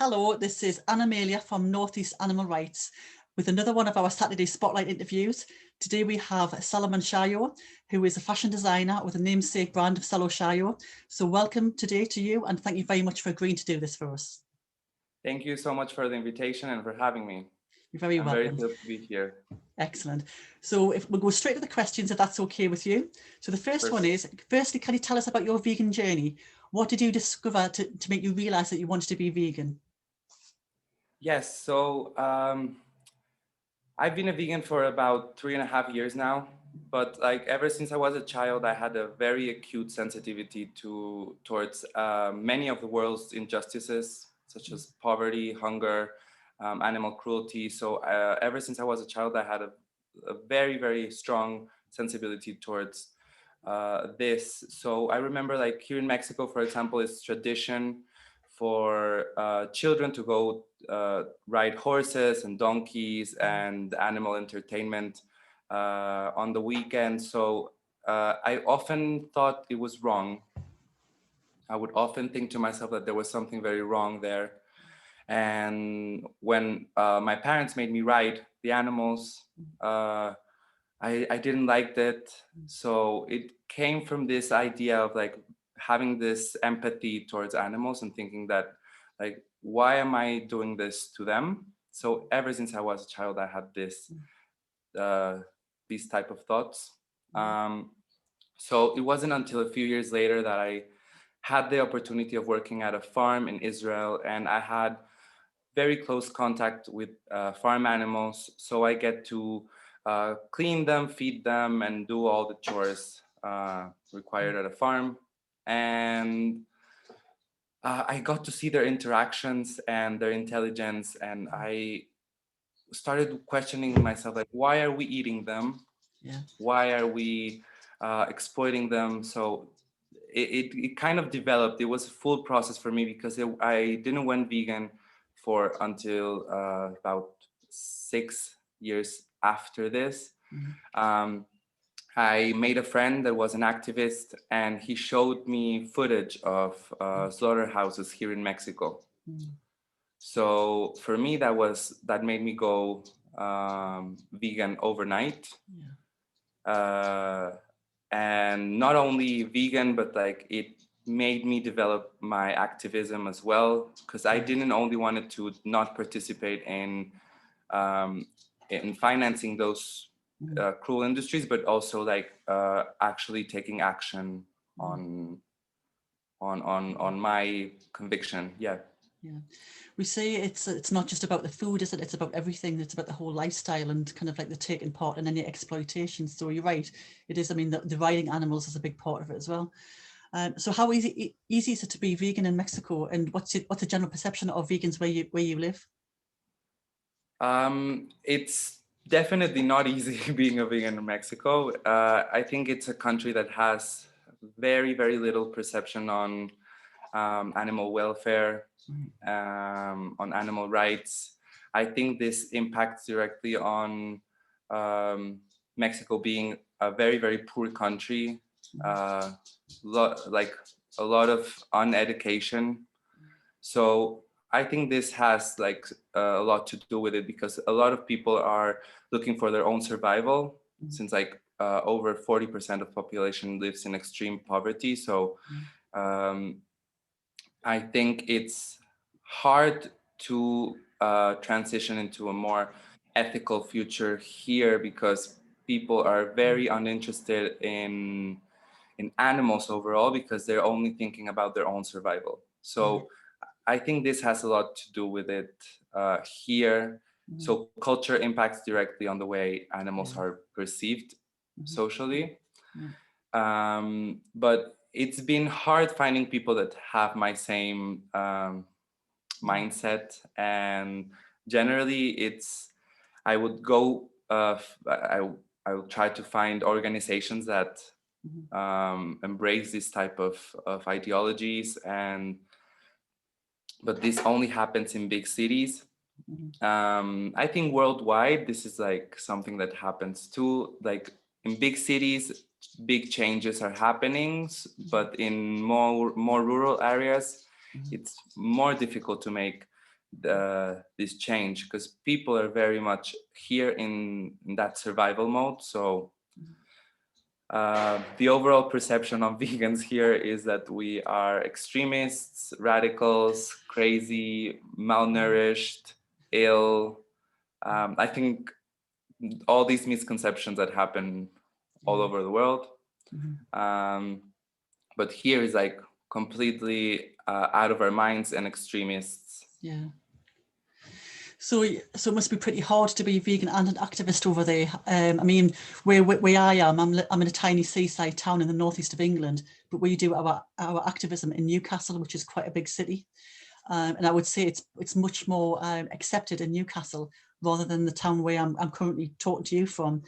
Hello, this is Anna Amelia from Northeast Animal Rights with another one of our Saturday Spotlight interviews. Today we have Salo Shayo, who is a fashion designer with a namesake brand of Salo Shayo. So welcome today to you, and thank you very much for agreeing to do this for us. Thank you so much for the invitation and for having me. You're very I'm welcome. very thrilled to be here. Excellent. So if we'll go straight to the questions, if that's okay with you. So the first one is, firstly, can you tell us about your vegan journey? What did you discover to make you realize that you wanted to be vegan? Yes, so I've been a vegan for about 3.5 years now, but like ever since I was a child, I had a very acute sensitivity towards many of the world's injustices, such as poverty, hunger, animal cruelty. So ever since I was a child, I had a very, very strong sensibility towards this. So I remember, like, here in Mexico, for example, it's tradition for children to go ride horses and donkeys and animal entertainment on the weekend. So I often thought it was wrong. I would often think to myself that there was something very wrong there. And when my parents made me ride the animals, I didn't like that. So it came from this idea of like having this empathy towards animals and thinking that, like, why am I doing this to them? So ever since I was a child, I had uh, these type of thoughts. Um, so it wasn't until a few years later that I had the opportunity of working at a farm in Israel, and I had very close contact with farm animals. So I get to clean them, feed them, and do all the chores required at a farm. And I got to see their interactions and their intelligence, and I started questioning myself, like, why are we eating them? Yeah. Why are we exploiting them? So it kind of developed. It was a full process for me because I didn't went vegan for until about 6 years after this. Um, I made a friend that was an activist, and he showed me footage of slaughterhouses here in Mexico. So for me, that made me go vegan overnight. Uh, and not only vegan, but like it made me develop my activism as well, because I didn't only wanted to not participate in financing those cruel industries, but also like actually taking action on on my conviction. Yeah. Yeah, we say it's not just about the food, is it? It's about everything. It's about the whole lifestyle and kind of like the taking part in any exploitation. So you're right, it is. I mean, the riding animals is a big part of it as well. So how easy is it to be vegan in Mexico, and what's the general perception of vegans where you live? It's definitely not easy being a vegan in Mexico. I think it's a country that has very, very little perception on animal welfare, on animal rights. I think this impacts directly on Mexico being a very, very poor country, like a lot of uneducation. So I think this has like a lot to do with it, because a lot of people are looking for their own survival, since like over 40% of population lives in extreme poverty. So um, I think it's hard to transition into a more ethical future here, because people are very uninterested in animals overall, because they're only thinking about their own survival. So I think this has a lot to do with it here. So culture impacts directly on the way animals are perceived socially. But it's been hard finding people that have my same mindset. And generally, I would go, I will try to find organizations that embrace this type of ideologies. But this only happens in big cities. I think worldwide, this is like something that happens too. Like in big cities, big changes are happening, but in more rural areas, it's more difficult to make this change, because people are very much here in that survival mode. So the overall perception of vegans here is that we are extremists, radicals, crazy, malnourished, ill. I think all these misconceptions that happen all over the world. But here is like completely out of our minds and extremists. Yeah. So it must be pretty hard to be vegan and an activist over there. I mean, where I am, I'm in a tiny seaside town in the northeast of England, but we do our activism in Newcastle, which is quite a big city. And I would say it's much more accepted in Newcastle rather than the town where I'm currently talking to you from,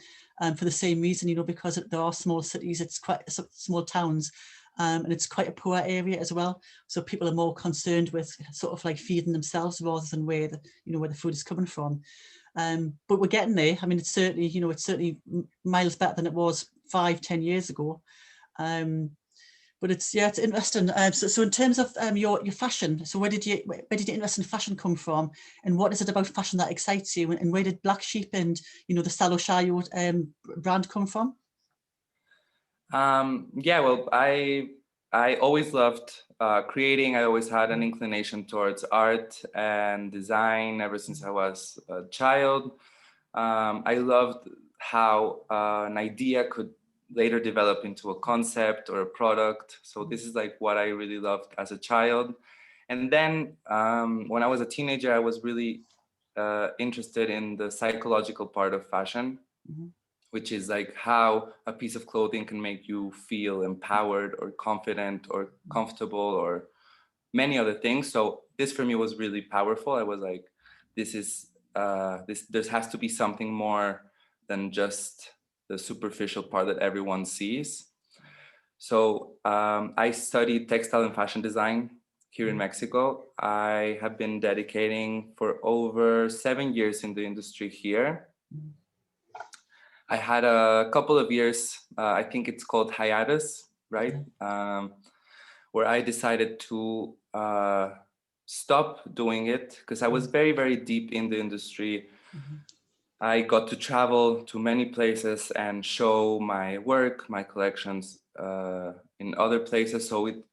for the same reason, you know, because there are small cities, it's quite small towns, and it's quite a poor area as well. So people are more concerned with sort of like feeding themselves rather than where the food is coming from. But we're getting there. I mean, it's certainly miles better than it was 5-10 years ago. But it's interesting. So in terms of your fashion, so where did your interest in fashion come from, and what is it about fashion that excites you, and where did Black Sheep and the Salo Shayo brand come from? Yeah, well, I always loved creating. I always had an inclination towards art and design ever since I was a child. I loved how an idea could later develop into a concept or a product. So this is like what I really loved as a child. And then when I was a teenager, I was really interested in the psychological part of fashion, which is like how a piece of clothing can make you feel empowered or confident or comfortable or many other things. So this for me was really powerful. I was like, this is there has to be something more than just the superficial part that everyone sees. So I studied textile and fashion design here in Mexico. I have been dedicating for over 7 years in the industry here. I had a couple of years, I think it's called hiatus, right? Where I decided to stop doing it because I was very, very deep in the industry. I got to travel to many places and show my work, my collections in other places. So it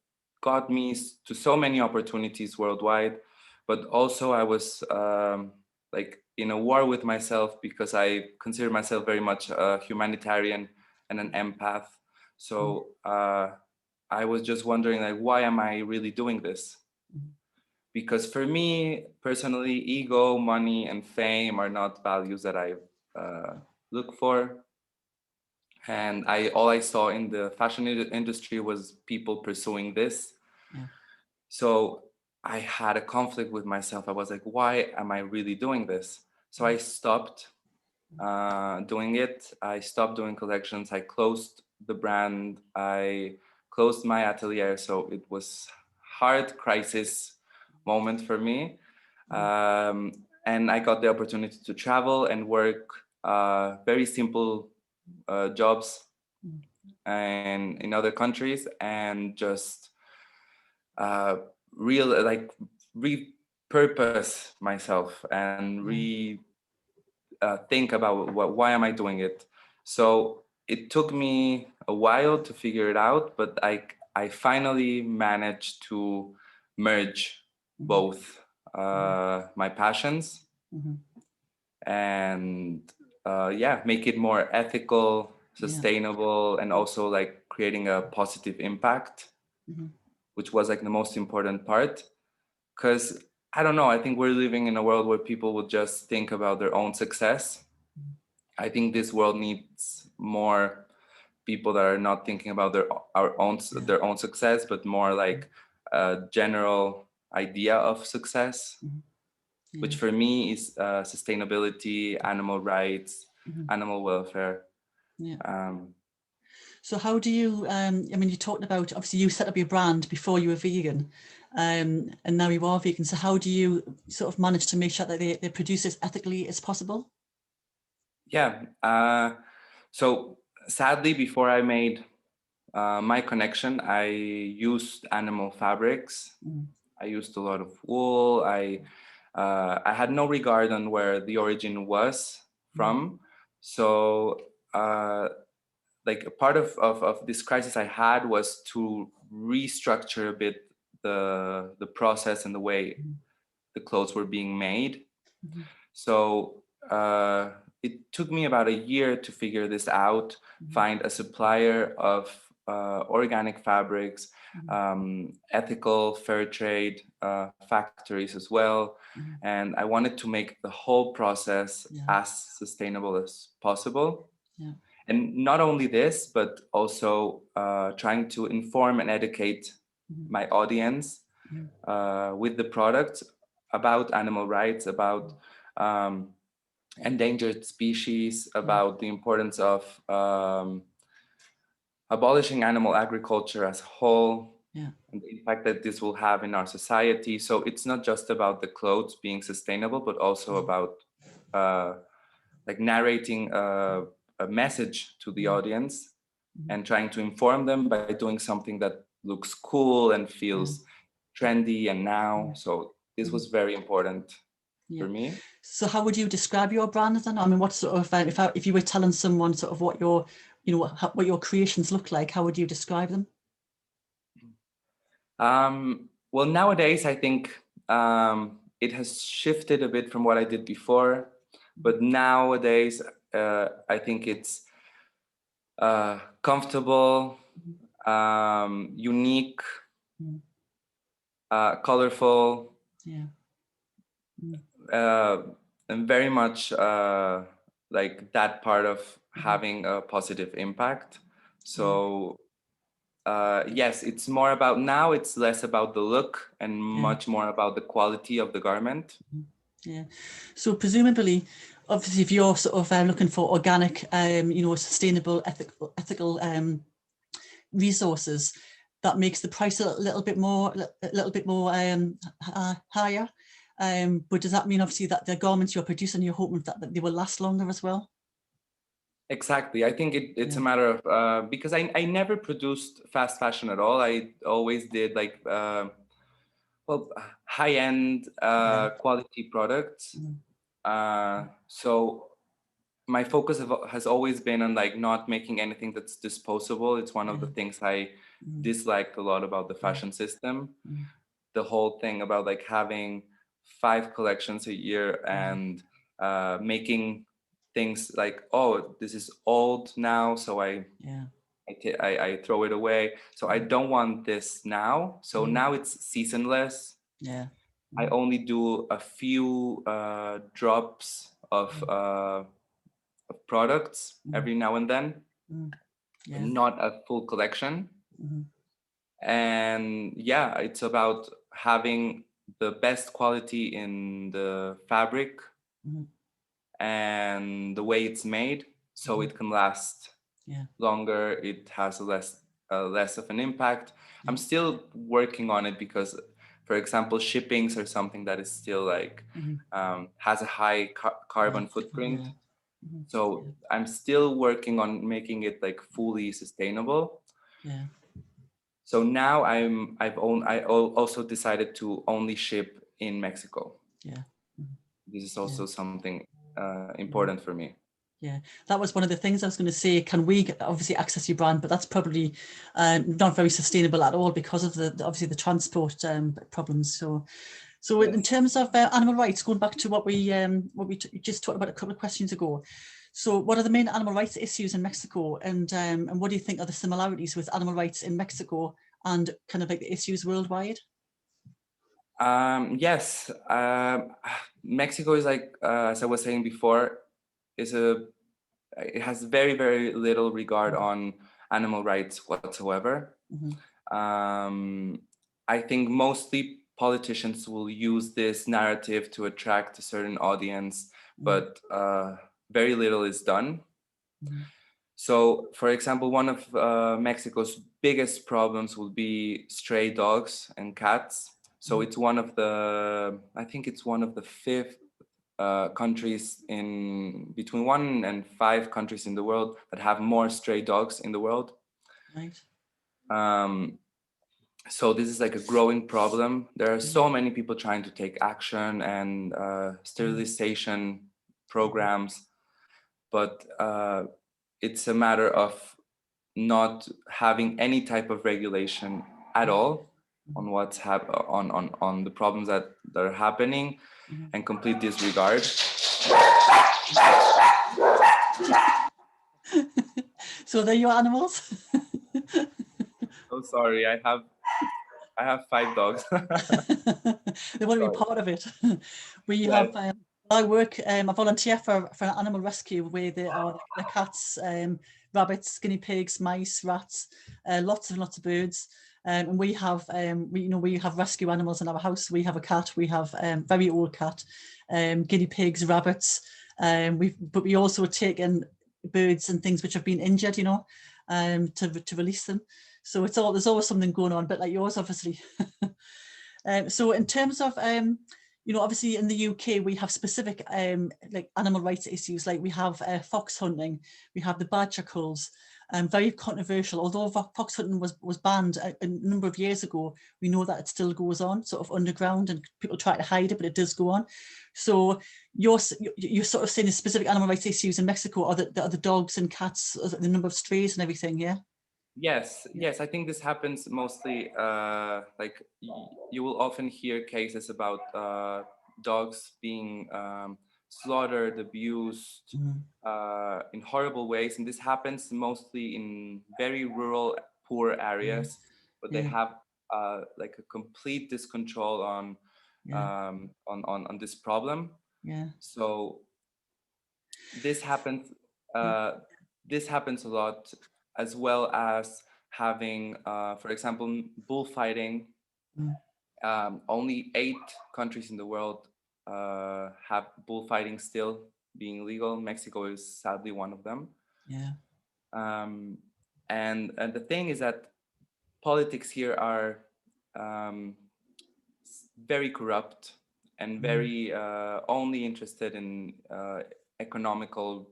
got me to so many opportunities worldwide. But also I was like in a war with myself because I consider myself very much a humanitarian and an empath. So I was just wondering, like, why am I really doing this? Because for me personally, ego, money, and fame are not values that I look for. And all I saw in the fashion industry was people pursuing this. Yeah. So I had a conflict with myself. I was like, why am I really doing this? So I stopped doing it. I stopped doing collections. I closed the brand. I closed my atelier. So it was hard crisis moment for me. And I got the opportunity to travel and work very simple jobs and in other countries, and just real like repurpose myself and think about why am I doing it. So it took me a while to figure it out, but I finally managed to merge both my passions and make it more ethical, sustainable, and also like creating a positive impact, which was like the most important part. Because I don't know, I think we're living in a world where people will just think about their own success. I think this world needs more people that are not thinking about their own success, but more like a general idea of success, which for me is sustainability, animal rights, animal welfare. Yeah. So how do you, I mean, you talked about, obviously you set up your brand before you were vegan, and now you are vegan. So how do you sort of manage to make sure that they produce as ethically as possible? Yeah. So sadly, before I made my connection, I used animal fabrics. I used a lot of wool. I I had no regard on where the origin was Mm, from. So like a part of this crisis I had was to restructure a bit the process and the way mm, the clothes were being made. mhm, So it took me about a year to figure this out, mhm, find a supplier of organic fabrics, mhm, ethical, fair trade factories as well. mhm. And I wanted to make the whole process Yeah, as sustainable as possible. yeah, And not only this, but also trying to inform and educate mhm, my audience mhm, with the product about animal rights, about um, endangered species, yeah, about the importance of abolishing animal agriculture as a whole, yeah, and the impact that this will have in our society. So it's not just about the clothes being sustainable, but also yeah, about uh, like narrating a message to the mhm, audience mhm, and trying to inform them by doing something that looks cool and yeah, feels trendy and now. yeah, So this mhm, was very important yeah. for me. So how would you describe your brand then? I mean, what sort of, if you were telling someone sort of what your, what your creations look like, how would you describe them? Well, nowadays I think it has shifted a bit from what I did before, Mhm, but nowadays I think it's comfortable, mhm, unique, mhm. colorful, Yeah, mm, uh, and very much like that part of mhm, having a positive impact. yeah, So yes, it's more about now, it's less about the look and yeah. much more about the quality of the garment. Mhm. Yeah. So presumably, obviously, if you're sort of looking for organic, sustainable, ethical resources, that makes the price a little bit more higher. But does that mean obviously that the garments you're producing, you're hoping that they will last longer as well? Exactly. I think it's Yeah. a matter of because I never produced fast fashion at all. I always did like well high end Yeah. quality products. Mm, So my focus has always been on like not making anything that's disposable. It's one of the yeah. things I Mm, disliked a lot about the yeah. fashion system. Mm, The whole thing about like having 5 collections a year yeah. and making things like, oh, this is old now, so Yeah. I throw it away. So I Mm, don't want this now. So mm, now it's seasonless. yeah. I Mm, only do a few drops mm, of products mm, every now and then, mm, but yeah. not a full collection. Mm, And yeah, it's about having the best quality in the fabric mm, and the way it's made so mm, it can last yeah. longer, it has less of an impact. Yeah. I'm still working on it because, for example, shippings are something that is still like Mm, has a high yeah. carbon Shipping, footprint. yeah. Mm, So yeah. I'm still working on making it like fully sustainable. Yeah. So now also decided to only ship in Mexico. Yeah. Mm, This is yeah. also something Mm. important for me. Yeah, that was one of the things I was going to say. Can we obviously access your brand, but that's probably not very sustainable at all because of obviously the transport problems. So in Yes. terms of animal rights, going back to what we just talked about a couple of questions ago. So what are the main animal rights issues in Mexico, and what do you think are the similarities with animal rights in Mexico and kind of like the issues worldwide? Yes, Mexico is like as I was saying before, is a it has very very little regard on animal rights whatsoever. Mm-hmm, Um, I think mostly politicians will use this narrative to attract a certain audience, mm-hmm, but very little is done. mm-hmm, So, for example, one of Mexico's biggest problems will be stray dogs and cats. So it's one of I think it's one of the fifth countries in between 1 and 5 countries in the world that have more stray dogs in the world. right. Um, So this is like a growing problem. There are so many people trying to take action and sterilization programs, but it's a matter of not having any type of regulation at all on on the problems that are happening, and complete disregard. So they're your animals. So sorry, I have 5 dogs. They want to be Sorry. part of it. We Yes. have. I work. I volunteer for an animal rescue where there are the cats, rabbits, guinea pigs, mice, rats, lots and lots of birds. And we have, we have rescue animals in our house. We have a cat. We have very old cat, guinea pigs, rabbits. But we also take in birds and things which have been injured, to release them. So there's always something going on, but like yours, obviously. So in terms of, obviously in the UK we have specific like animal rights issues, like we have fox hunting, we have the badger culls, very controversial. Although fox hunting was banned a number of years ago, we know that it still goes on, sort of underground, and people try to hide it, but it does go on. So you're sort of saying the specific animal rights issues in Mexico are the dogs and cats, the number of strays and everything, yeah? Yes, yes, I think this happens mostly. Like you will often hear cases about dogs being slaughtered, abused Mm, in horrible ways, and this happens mostly in very rural, poor yeah, areas, but they yeah, have like a complete discontrol yeah, on this problem. yeah, So this happens yeah, uh, this happens a lot, as well as having for example bullfighting. mm, Only 8 countries in the world have bullfighting still being legal. Mexico is sadly one of them. yeah, um, and the thing is that politics here are um, very corrupt and mm, very only interested in economical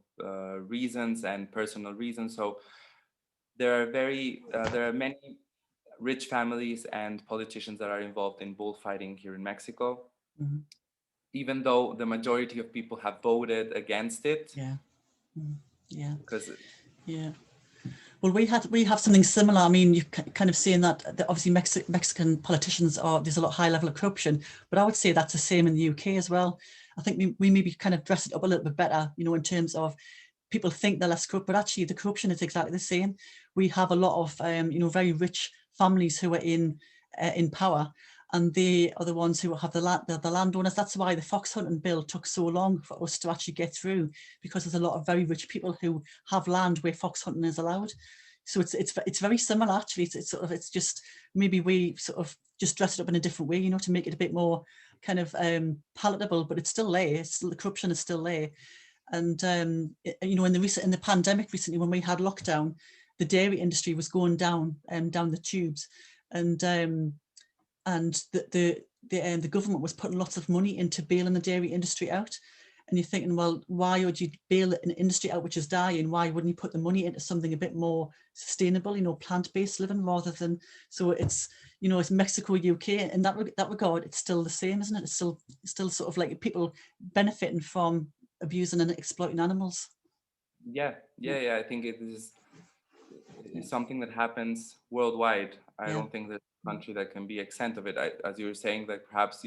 reasons and personal reasons. So there are many rich families and politicians that are involved in bullfighting here in Mexico, mm, even though the majority of people have voted against it. yeah, mm, yeah, Because yeah. Well, we have something similar. I mean, you kind of saying that obviously Mexican politicians are, there's a lot high level of corruption, but I would say that's the same in the UK as well. I think we maybe kind of dress it up a little bit better, in terms of people think they're less corrupt, but actually the corruption is exactly the same. We have a lot of very rich families who are in power, and they are the ones who have the landowners. That's why the fox hunting bill took so long for us to actually get through, because there's a lot of very rich people who have land where fox hunting is allowed. So it's very similar actually. It's just maybe we sort of just dress it up in a different way, to make it a bit more kind of palatable, but it's still there. The corruption is still there. And in the pandemic recently, when we had lockdown, the dairy industry was going down the tubes, and the government was putting lots of money into bailing the dairy industry out. And you're thinking, well, why would you bail an industry out which is dying? Why wouldn't you put the money into something a bit more sustainable, plant-based living, rather than? So it's Mexico, UK, in that regard, it's still the same, isn't it? It's still sort of like people benefiting from abusing and exploiting animals. yeah, Yeah, yeah, yeah, I think it is something that happens worldwide. I yeah, don't think there's a country that can be exempt of it. As you were saying, that perhaps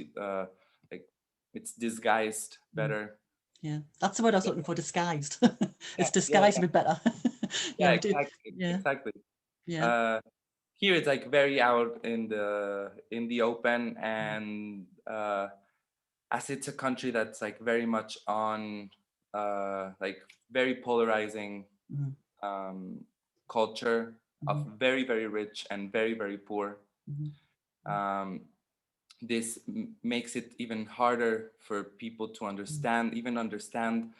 like it's disguised mm, better. yeah. That's the word I was looking for. Disguised. Yeah, It's yeah, disguised a yeah, bit better. Yeah, yeah, we did. exactly, Yeah, exactly. yeah, Uh, Here it's like very out in the open, and as it's a country that's like very much on like very polarizing mm, um, culture of mm, very very rich and very very poor. mm, um, this makes it even harder for people to mm, even understand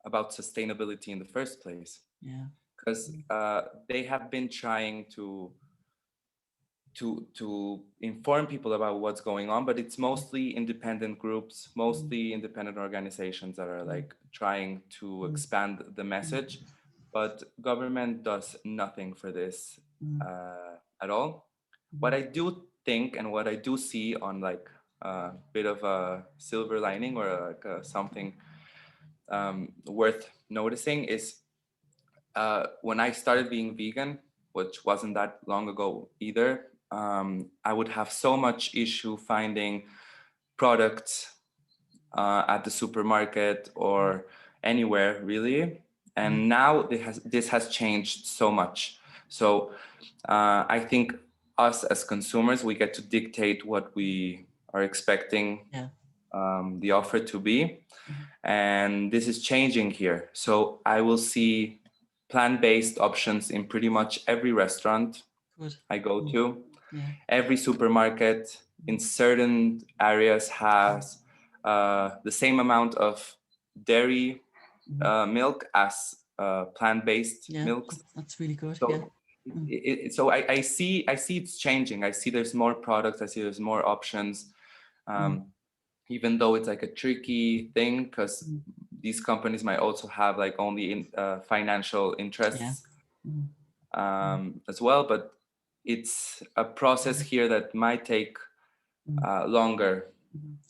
about sustainability in the first place, yeah, because they have been trying to inform people about what's going on, but it's mostly independent groups, mm, mostly independent organizations that are mm, like trying to mm, expand the mm, message, but government does nothing for this mm, at all. What I do think and what I do see on like a bit of a silver lining or like something worth noticing is when I started being vegan, which wasn't that long ago either, I would have so much issue finding products at the supermarket or anywhere really. And now this has changed so much. So I think us as consumers, we get to dictate what we are expecting the offer to be. And this is changing here. So I will see plant-based options in pretty much every restaurant I go to. Every supermarket in certain areas has the same amount of dairy milk as plant-based milks. That's really good. So, so I see it's changing. I see there's more products. I see there's more options. Even though it's like a tricky thing because these companies might also have like only financial interests as well, but it's a process here that might take longer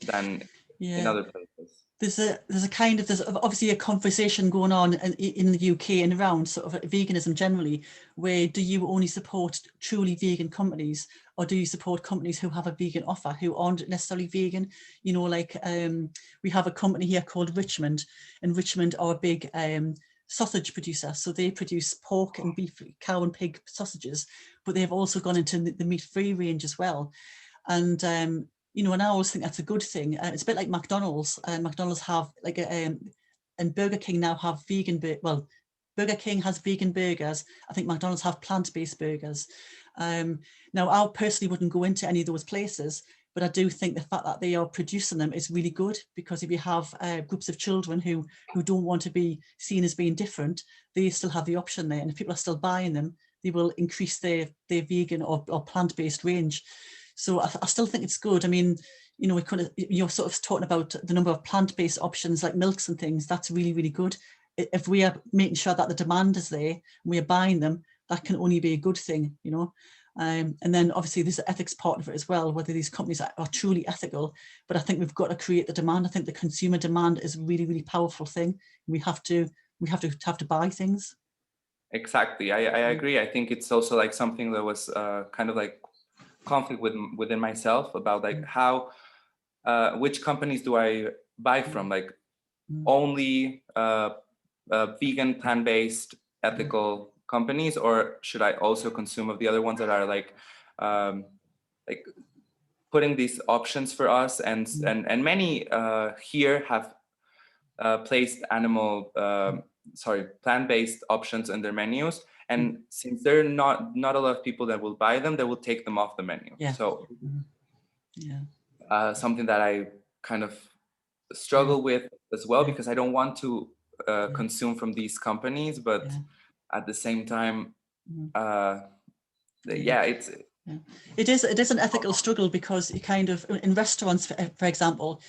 than in other places. There's obviously a conversation going on in the UK and around sort of veganism generally, where do you only support truly vegan companies, or do you support companies who have a vegan offer who aren't necessarily vegan? You know, like we have a company here called Richmond, and Richmond are a big sausage producer, so they produce pork and beef, cow and pig sausages, but they've also gone into the meat-free range as well. And you know, and I always think that's a good thing. It's a bit like McDonald's. McDonald's have like and Burger King now have vegan. Burger King has vegan burgers. I think McDonald's have plant-based burgers. Now, I personally wouldn't go into any of those places, but I do think the fact that they are producing them is really good, because if you have groups of children who don't want to be seen as being different, they still have the option there. And if people are still buying them, they will increase their vegan or plant-based range. So I still think it's good. I mean, you know, you're sort of talking about the number of plant-based options like milks and things. That's really, really good. If we are making sure that the demand is there and we are buying them, that can only be a good thing, you know. And then obviously there's the ethics part of it as well, whether these companies are truly ethical. But I think we've got to create the demand. I think the consumer demand is a really, really powerful thing. We have to buy things. Exactly, I agree. I think it's also like something that was kind of like conflict within myself about like how which companies do I buy from, like only vegan, plant-based, ethical companies, or should I also consume of the other ones that are like putting these options for us, and many here have placed plant-based options in their menus. And since there are not a lot of people that will buy them, they will take them off the menu. So something that I kind of struggle with as well, because I don't want to consume from these companies, but at the same time, it is an ethical struggle, because you kind of, in restaurants, for example,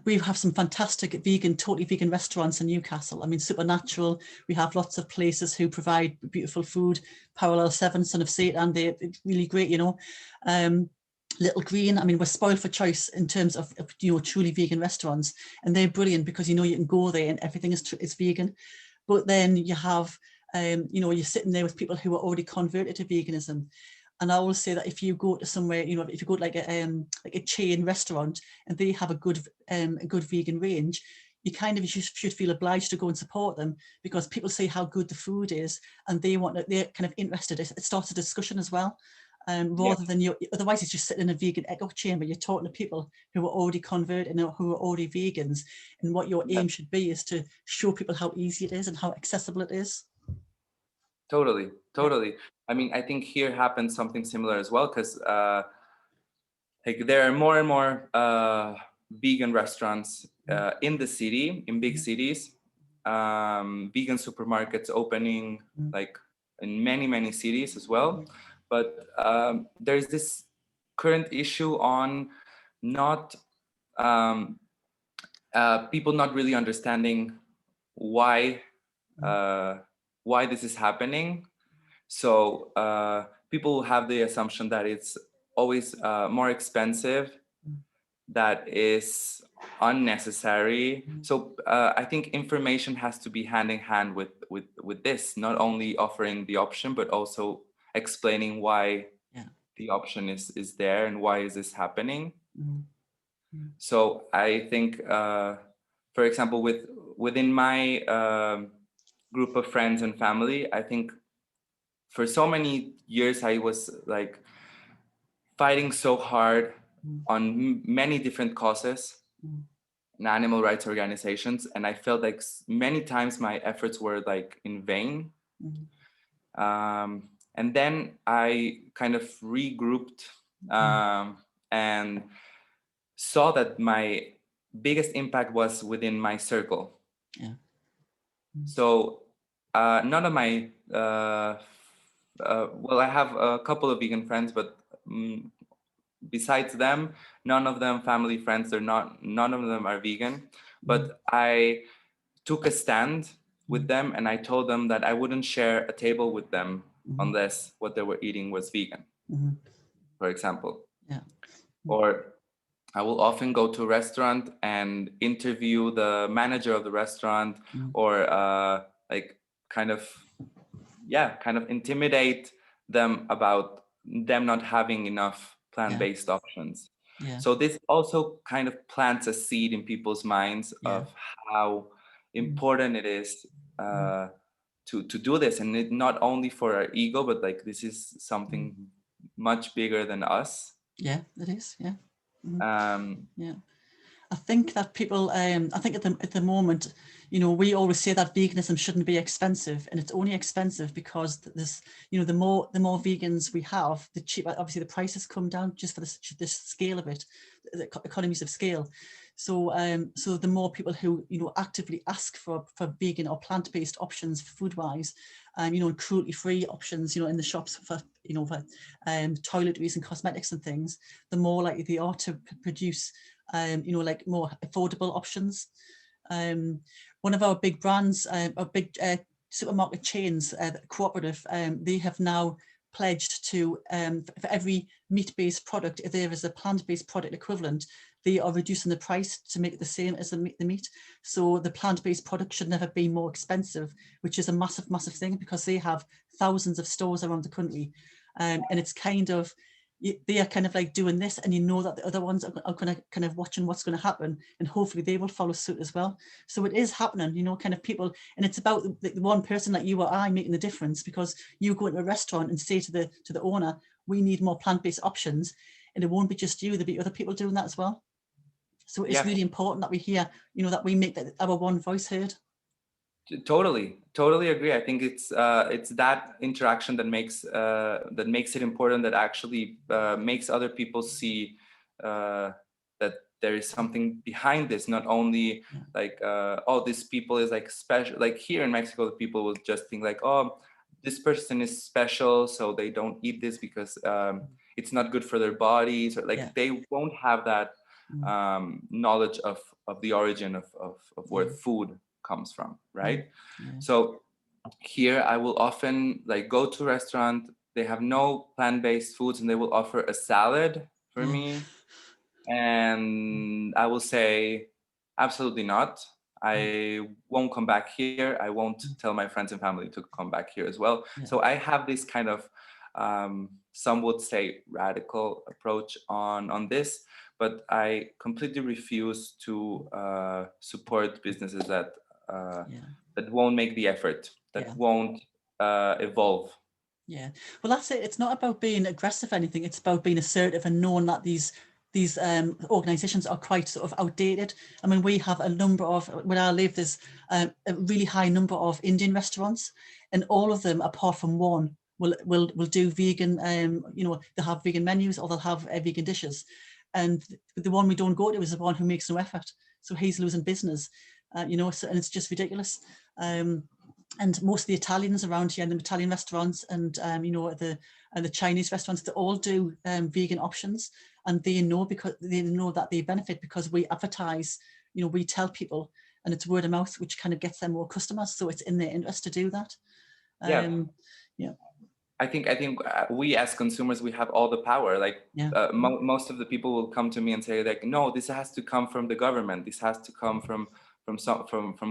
we have some fantastic totally vegan restaurants in Newcastle. I mean, Supernatural. We have lots of places who provide beautiful food. Parallel 7, Son of Satan, they're really great, you know. Little Green, I mean, we're spoiled for choice in terms of you know, truly vegan restaurants, and they're brilliant because you know you can go there and everything is vegan. But then you have you know, you're sitting there with people who are already converted to veganism. And I always say that if you go to somewhere, you know, if you go to like a chain restaurant and they have a good vegan range, you kind of should feel obliged to go and support them, because people say how good the food is and they're kind of interested. It starts a discussion as well. Rather than otherwise it's just sitting in a vegan echo chamber. You're talking to people who are already converted and who are already vegans, and what your aim should be is to show people how easy it is and how accessible it is. Totally. I mean, I think here happens something similar as well, because like there are more and more vegan restaurants in the city, in big cities, vegan supermarkets opening like in many cities as well. But there's this current issue on not people not really understanding why this is happening. So people have the assumption that it's always more expensive, that is unnecessary. So I think information has to be hand in hand with this, not only offering the option, but also explaining why Yeah. the option is there and why is this happening. Mm. Mm. So I think, for example, within my group of friends and family, I think for so many years I was like fighting so hard on many different causes and animal rights organizations, and I felt like many times my efforts were like in vain. And then I kind of regrouped and saw that my biggest impact was within my circle. Yeah. So none of my well, I have a couple of vegan friends, but besides them, none of them family friends. None of them are vegan. But I took a stand with them, and I told them that I wouldn't share a table with them unless what they were eating was vegan, for example. Yeah. Or I will often go to a restaurant and interview the manager of the restaurant, or like kind of intimidate them about them not having enough plant-based options. Yeah. So this also kind of plants a seed in people's minds Yeah. of how important it is to do this, and not only for our ego, but like this is something much bigger than us. Yeah, it is. Yeah. Um, Yeah. I think that people, I think at the moment, you know, we always say that veganism shouldn't be expensive, and it's only expensive because this, you know, the more vegans we have, the cheaper. Obviously, the prices come down just for the scale of it, the economies of scale. So, so the more people who, you know, actively ask for vegan or plant-based options food-wise, you know, and cruelty-free options, you know, in the shops for, you know, for toiletries and cosmetics and things, the more likely they are to produce you know, like more affordable options. One of our big brands, our big supermarket chains, Cooperative, they have now pledged to, for every meat-based product, if there is a plant-based product equivalent, they are reducing the price to make it the same as the meat. So the plant-based product should never be more expensive, which is a massive, massive thing, because they have thousands of stores around the country. And it's kind of, they are kind of like doing this, and you know that the other ones are kind of watching what's going to happen, and hopefully they will follow suit as well. So it is happening, you know, kind of people, and it's about the one person like you or I making the difference, because you go into a restaurant and say to the owner, we need more plant-based options, and it won't be just you, there'll be other people doing that as well. So it's really important that we hear, you know, that we make our one voice heard. Totally agree. I think it's that interaction that makes it important, that actually makes other people see that there is something behind this, not only like oh, this people is like special. Like here in Mexico, the people will just think like, oh, this person is special, so they don't eat this because it's not good for their bodies, or like they won't have that knowledge of the origin of where food comes from, right? So here I will often like go to a restaurant, they have no plant-based foods, and they will offer a salad for me, and I will say absolutely not. I won't come back here. I won't tell my friends and family to come back here as well. So I have this kind of some would say radical approach on this, but I completely refuse to support businesses that that won't make the effort, that won't evolve. Yeah, well, that's it. It's not about being aggressive or anything. It's about being assertive and knowing that these organizations are quite sort of outdated. I mean, we have a number of, where I live, there's a really high number of Indian restaurants, and all of them, apart from one, will do vegan. You know, they have vegan menus, or they'll have vegan dishes. And the one we don't go to is the one who makes no effort. So he's losing business. You know, so, and it's just ridiculous. And most of the Italians around here, and the Italian restaurants, and you know, the Chinese restaurants, they all do vegan options, and they know, because they know that they benefit because we advertise. You know, we tell people, and it's word of mouth, which kind of gets them more customers. So it's in their interest to do that. Yeah. I think we as consumers, we have all the power. Like Yeah. most of the people will come to me and say like, no, this has to come from the government. This has to come from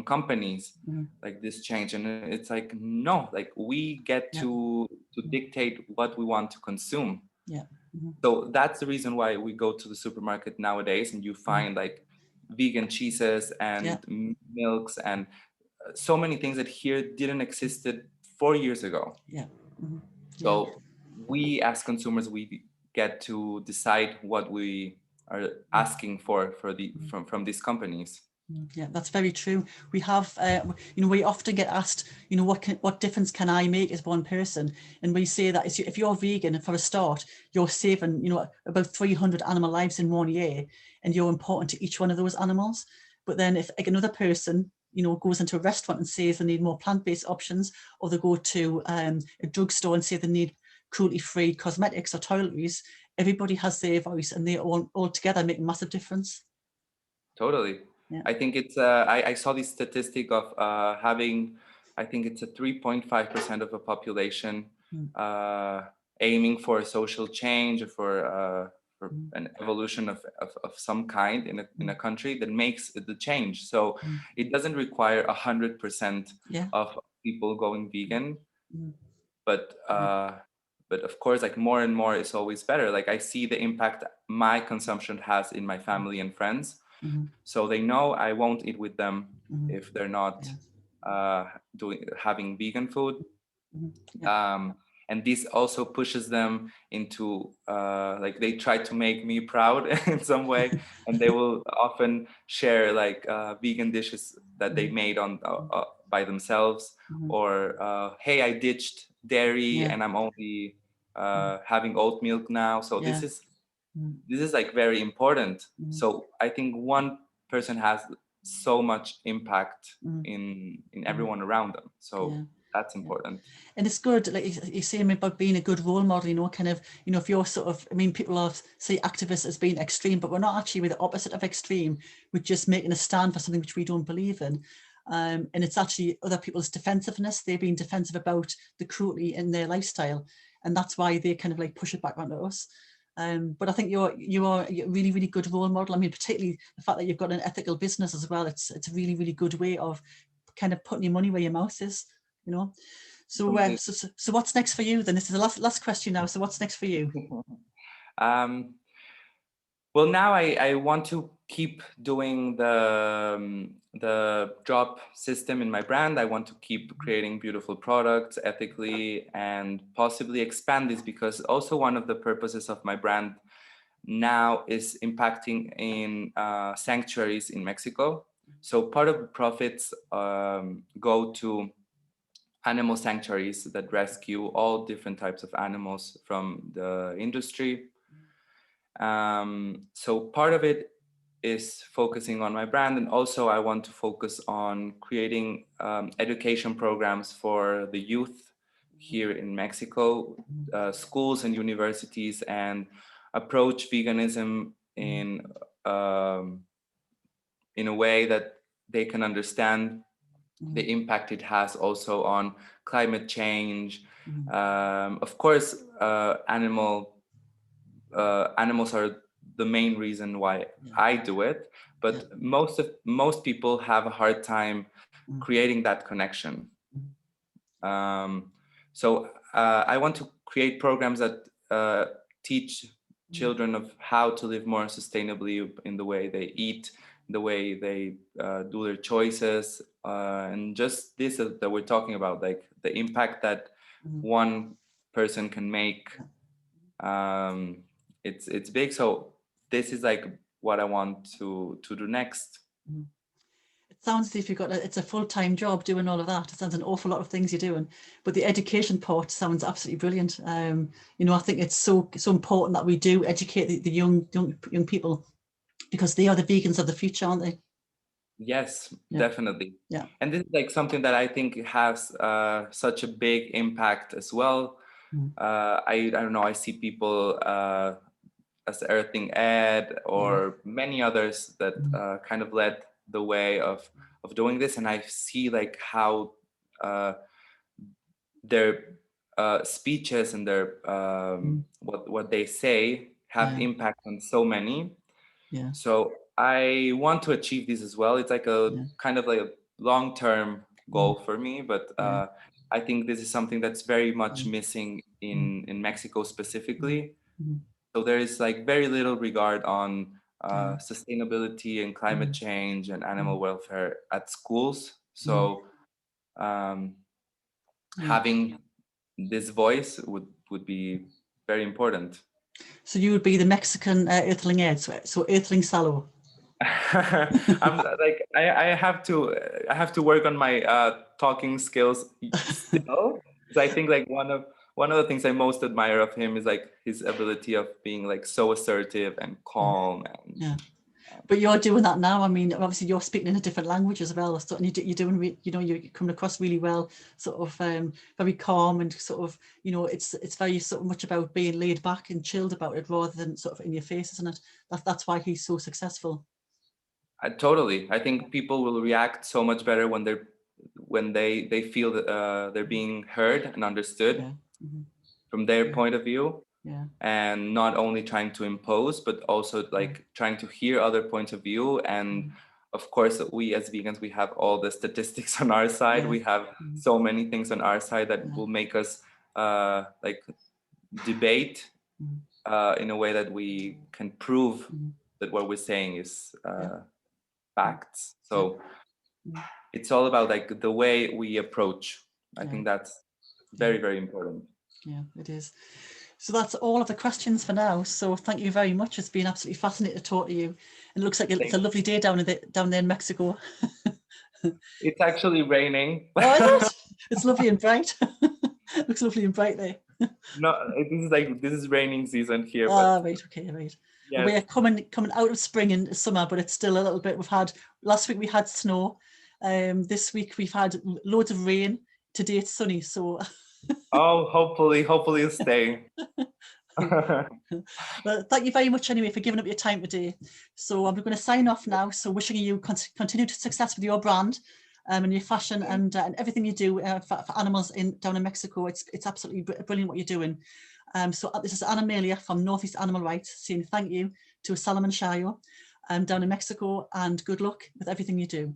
companies, Mhm. like this change. And it's like, no, like we get Yeah. to dictate what we want to consume. Yeah. Mhm. So that's the reason why we go to the supermarket nowadays and you Mhm. find like vegan cheeses Yeah. and milks and so many things that here didn't existed 4 years ago. Yeah. Mhm. Yeah. So we as consumers, we get to decide what we are asking for the Mhm. from these companies. Yeah, that's very true. We have, we often get asked, what difference can I make as one person? And we say that if you're vegan, for a start, you're saving, about 300 animal lives in 1 year, and you're important to each one of those animals. But then if like another person, goes into a restaurant and says they need more plant-based options, or they go to a drugstore and say they need cruelty-free cosmetics or toiletries, everybody has their voice, and they all together make a massive difference. Totally. Yeah. I think it's I saw this statistic of having, I think it's a 3.5% of the population Mm. uh, aiming for a social change or for Mm. an evolution of some kind in a country that makes the change. So Mm. it doesn't require 100% Yeah. of people going vegan, Mm. but Yeah. but of course, like more and more is always better. Like I see the impact my consumption has in my family and friends, Mm-hmm. so they know I won't eat with them Mm-hmm. if they're not Yes. having vegan food. Mm-hmm. Yeah. um, and this also pushes them into like they try to make me proud in some way, and they will often share like vegan dishes that they Mm-hmm. made on by themselves, Mm-hmm. or hey, I ditched dairy Yeah. and I'm only Mm-hmm. having oat milk now. So Yeah. Mm-hmm. this is like very important. Mm-hmm. So I think one person has so much impact Mm-hmm. in Mm-hmm. everyone around them. Yeah. So that's Yeah. important. And it's good, like you say about being a good role model, kind of, if you're sort of, people are say activists as being extreme, but we're not actually, we're the opposite of extreme. We're just making a stand for something which we don't believe in. And it's actually other people's defensiveness. They're being defensive about the cruelty in their lifestyle. And that's why they kind of like push it back onto us. But I think you are a really, really good role model. Particularly the fact that you've got an ethical business as well. It's a really, really good way of kind of putting your money where your mouth is, So, Complete. so what's next for you then? This is the last question now. So what's next for you? um, well, now I want to keep doing the drop system in my brand. I want to keep creating beautiful products ethically and possibly expand this, because also one of the purposes of my brand now is impacting in sanctuaries in Mexico. So part of the profits go to animal sanctuaries that rescue all different types of animals from the industry. So part of it is focusing on my brand, and also I want to focus on creating education programs for the youth here in Mexico, schools and universities, and approach veganism um, in a way that they can understand the impact it has also on climate change. Of course, animals are the main reason why Yeah, I do it, yeah, but most people have a hard time creating that connection. Um, so I want to create programs that teach children of how to live more sustainably in the way they eat, the way they do their choices, and just this that we're talking about, like the impact that one person can make. Um, it's big. So this is like what I want to do next. It sounds as if it's a full-time job doing all of that. It sounds an awful lot of things you're doing, but the education part sounds absolutely brilliant. I think it's so important that we do educate the young people, because they are the vegans of the future, aren't they? Yes, Yeah, definitely. yeah, And this is like something that I think has such a big impact as well. I don't know, I see people as Earthing Ed or many others that kind of led the way of doing this. And I see like how their speeches and their what they say have Yeah. impact on so many. Yeah. So I want to achieve this as well. It's like a Yeah. kind of like a long-term goal for me, but Yeah. I think this is something that's very much Yeah. missing Mm, in Mexico specifically. mm, So there is like very little regard on yeah. sustainability and climate Mm, change and mm, animal welfare at schools. mm, So um, yeah. having this voice would be very important. So you would be the Mexican Earthling Ed, so Earthling Salo. I'm like I have to work on my talking skills still, because I think like one of the things I most admire of him is like his ability of being like so assertive and Yeah. calm and Yeah. But you're doing that now. I mean, obviously you're speaking in a different language as well. So, and you're doing, you're coming across really well, sort of very calm and sort of, it's very sort of much about being laid back and chilled about it rather than sort of in your face, isn't it? That's why he's so successful. totally. I think people will react so much better when they feel that they're being heard and understood Yeah. Mm-hmm. from their Yeah. point of view, Yeah. and not only trying to impose but also Yeah. like trying to hear other points of view. And of course we as vegans, we have all the statistics on our side, Yeah. we have Mm-hmm. so many things on our side that Yeah. will make us like debate Mm-hmm. in a way that we can prove Mm-hmm. that what we're saying is Yeah. facts. Yeah. So Mm-hmm. it's all about like the way we approach. I Yeah. think that's Yeah. very, very important. Yeah, it is. So that's all of the questions for now. So thank you very much. It's been absolutely fascinating to talk to you. And it looks like it's Thank a you. lovely day down there in Mexico. It's actually raining. Oh, is it? It's lovely and bright. Looks lovely and bright there. No, this is raining season here, but Ah, right, okay, right. yes. We're coming out of spring and summer, but it's still a little bit. We've had last week we had snow. This week we've had loads of rain. Today it's sunny, so Oh, hopefully it's staying. well, thank you very much anyway for giving up your time today. So I'm going to sign off now. So wishing you continued success with your brand and your fashion and everything you do for animals down in Mexico. It's absolutely brilliant what you're doing. So this is Anna Melia from Northeast Animal Rights saying thank you to Salomon Shayo down in Mexico, and good luck with everything you do.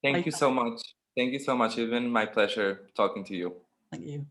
Thank Bye. you so much. Thank you so much. It's been my pleasure talking to you. Thank you.